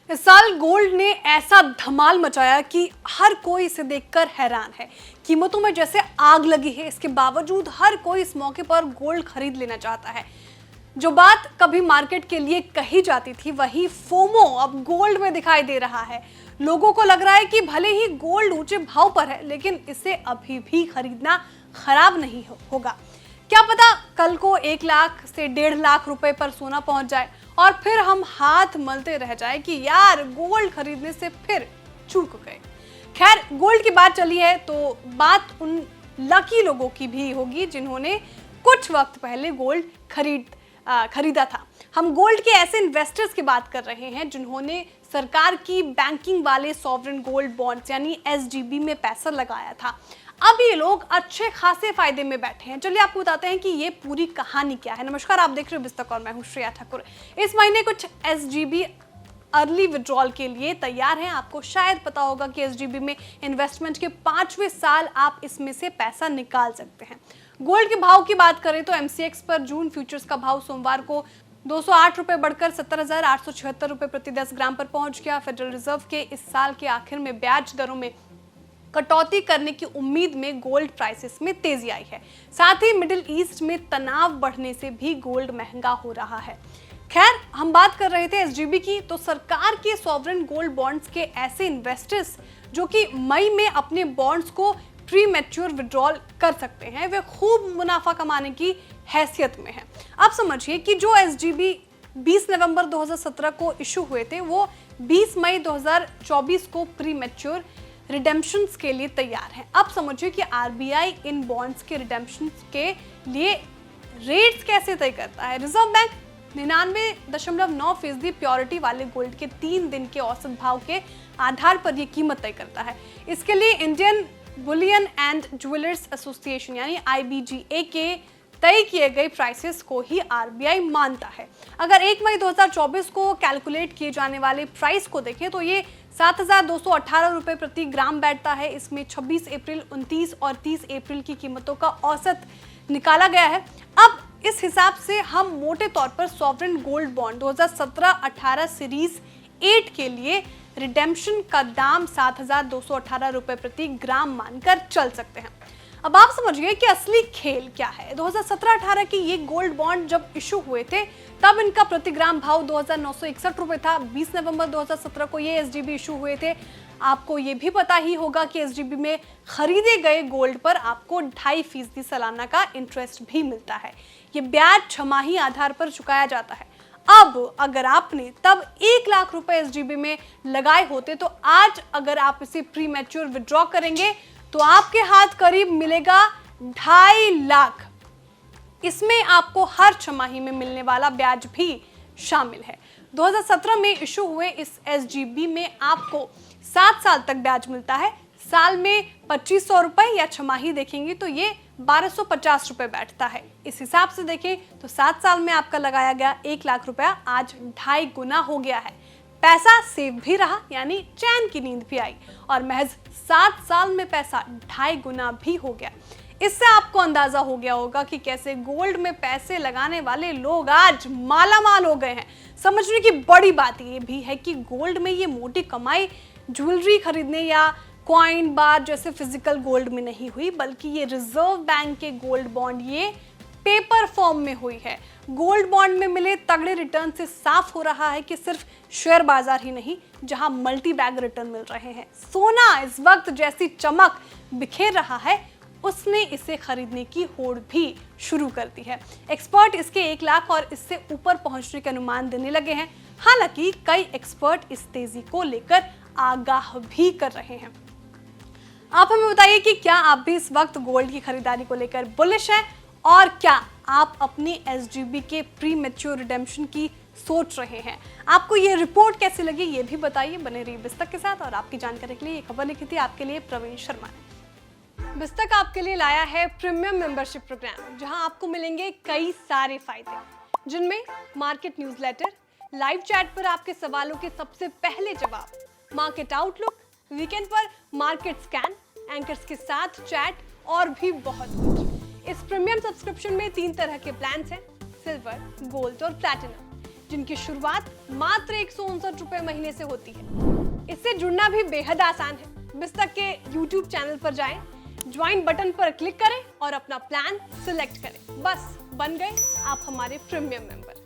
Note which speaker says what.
Speaker 1: इस साल गोल्ड ने ऐसा धमाल मचाया कि हर कोई इसे देखकर हैरान है। कीमतों में जैसे आग लगी है, इसके बावजूद हर कोई इस मौके पर गोल्ड खरीद लेना चाहता है। जो बात कभी मार्केट के लिए कही जाती थी, वही फोमो अब गोल्ड में दिखाई दे रहा है। लोगों को लग रहा है कि भले ही गोल्ड ऊंचे भाव पर है, लेकिन इसे अभी भी खरीदना खराब नहीं होगा। क्या पता कल को 1 लाख से 1.5 लाख रुपए पर सोना पहुंच जाए और फिर हम हाथ मलते रह जाए कि यार गोल्ड खरीदने से फिर चूक गए। खैर, गोल्ड की बात चली है तो बात उन लकी लोगों की भी होगी जिन्होंने कुछ वक्त पहले गोल्ड खरीदा था। हम गोल्ड के ऐसे इन्वेस्टर्स की बात कर रहे हैं जिन्होंने सरकार की बैंकिंग वाले सॉवरेन गोल्ड बॉन्ड्स यानी SGB में पैसा लगाया था। अब ये लोग अच्छे खासे फायदे में बैठे हैं। चलिए आपको बताते हैं कि ये पूरी कहानी क्या है। नमस्कार, आप देख रहे हो बिस्तक और मैं हूं श्रेया ठाकुर। इस महीने कुछ SGB अर्ली विड्रॉल के लिए तैयार हैं। आपको शायद पता होगा कि SGB में इन्वेस्टमेंट के 5वें साल आप इसमें से पैसा निकाल सकते हैं। गोल्ड के भाव की बात करें तो MCX पर जून फ्यूचर्स का भाव सोमवार को 208 रुपए बढ़कर 70,876 रुपए प्रति 10 ग्राम पर पहुंच गया। फेडरल रिजर्व के इस साल के आखिर में ब्याज दरों में कटौती करने की उम्मीद में गोल्ड प्राइसेस में तेजी आई है। साथ ही मिडिल ईस्ट में तनाव बढ़ने से भी गोल्ड महंगा हो रहा है। खैर, हम बात कर रहे थे SGB की, तो सरकार के सॉवरेन गोल्ड बॉन्ड्स के ऐसे इन्वेस्टर्स जो कि मई में अपने बॉन्ड्स को प्री मैच्योर विड्रॉल कर सकते हैं, वे खूब मुनाफा कमाने की हैसियत में हैं। अब समझिए कि जो SGB 20 नवंबर 2017 को इशू हुए थे, वो 20 मई 2024 को प्री मैच्योर रिडेम्पशंस के लिए तैयार हैं। अब समझिए कि RBI इन बॉन्ड्स के रिडेम्पशंस के लिए रेट्स कैसे तय करता है। रिजर्व बैंक 99.9% प्योरिटी वाले गोल्ड के 3 दिन के औसत भाव के आधार पर यह कीमत तय करता है। इसके लिए Indian Boolean and jewellers association यानी IBGA के तय किए गए प्राइसेस को ही RBI मानता है। अगर 1 मई 2024 को कैलकुलेट किए जाने वाले प्राइस को देखें तो ये 7,218 रुपए प्रति ग्राम बैठता है। इसमें 26 अप्रैल, 29 और 30 अप्रैल की कीमतों का औसत निकाला गया है। अब इस हिसाब से हम मोटे तौर पर सॉवरेन गोल्ड बॉन्ड 2017-18 सीरीज 8 के लिए रिडेम्पशन का दाम 7,218 रुपए प्रति ग्राम मानकर चल सकते हैं। अब आप समझिए कि असली खेल क्या है। 2017-18 के ये गोल्ड बॉन्ड जब इशू हुए थे तब इनका प्रति ग्राम भाव 2,961 रुपए था। 20 नवंबर 2017 को ये SGB इशू हुए थे। आपको ये भी पता ही होगा कि SGB में खरीदे गए गोल्ड पर आपको 2.5% सालाना का इंटरेस्ट भी मिलता है। ये ब्याज छमाही आधार पर चुकाया जाता है। अब अगर आपने तब 1 लाख रुपए SGB में लगाए होते तो आज अगर आप इसे प्री मैच्योर विड्रॉ करेंगे तो आपके हाथ करीब मिलेगा 2.5 लाख। इसमें आपको हर छमाही में मिलने वाला ब्याज भी शामिल है। 2017 में इशू हुए इस SGB में आपको 7 साल तक ब्याज मिलता है। साल में 2,500 रुपए या छमाही देखेंगे तो ये 1,250 रुपए बैठता है। इस हिसाब से देखें तो 7 साल में आपका लगाया गया 1 लाख रुपया आज 2.5 गुना हो गया है। पैसा सेव भी रहा, यानी चैन की नींद भी आई, और महज 7 साल में पैसा 2.5 गुना भी हो गया। इससे आपको अंदाजा हो गया होगा कि कैसे गोल्ड में पैसे लगाने वाले लोग आज मालामाल हो गए हैं। समझने की बड़ी बात ये भी है कि गोल्ड में ये मोटी कमाई ज्वेलरी खरीदने या कॉइन बार जैसे फिजिकल गोल्ड में नहीं हुई, बल्कि ये रिजर्व बैंक के गोल्ड बॉन्ड ये पेपर फॉर्म में हुई है। गोल्ड बॉन्ड में मिले तगड़े रिटर्न से साफ हो रहा है कि सिर्फ शेयर बाजार ही नहीं, जहां मल्टी बैग रिटर्न मिल रहे हैं। सोना इस वक्त जैसी चमक बिखेर रहा है, उसने इसे खरीदने की होड़ भी शुरू कर दी है। एक्सपर्ट इसके 1 लाख और इससे ऊपर पहुंचने के अनुमान देने लगे हैं। हालांकि कई एक्सपर्ट इस तेजी को लेकर आगाह भी कर रहे हैं। आप हमें बताइए कि क्या आप भी इस वक्त गोल्ड की खरीदारी को लेकर बुलिश हैं, और क्या आप अपनी SGB के प्री मैच्योर रिडेम्पशन की सोच रहे हैं। आपको ये रिपोर्ट कैसी लगी ये भी बताइए। बने रहिए बिस्तक के साथ, और आपकी जानकारी के लिए ये खबर लिखी थी आपके लिए प्रवीण शर्मा ने। बिस्तक आपके लिए लाया है प्रीमियम मेंबरशिप प्रोग्राम, जहां आपको मिलेंगे कई सारे फायदे, जिनमें मार्केट न्यूज़लेटर, लाइव चैट पर आपके सवालों के सबसे पहले जवाब, मार्केट आउटलुक, वीकेंड पर मार्केट स्कैन, एंकर्स के साथ चैट और भी बहुत कुछ। इस प्रीमियम सब्सक्रिप्शन में 3 तरह के प्लान्स हैं, सिल्वर, गोल्ड और प्लैटिनम। जिनकी शुरुआत मात्र 159 रुपए महीने से होती है। इससे जुड़ना भी बेहद आसान है। बिस्तक के YouTube चैनल पर जाएं, ज्वाइन बटन पर क्लिक करें और अपना प्लान सिलेक्ट करें। बस बन गए आप हमारे प्रीमियम मेंबर।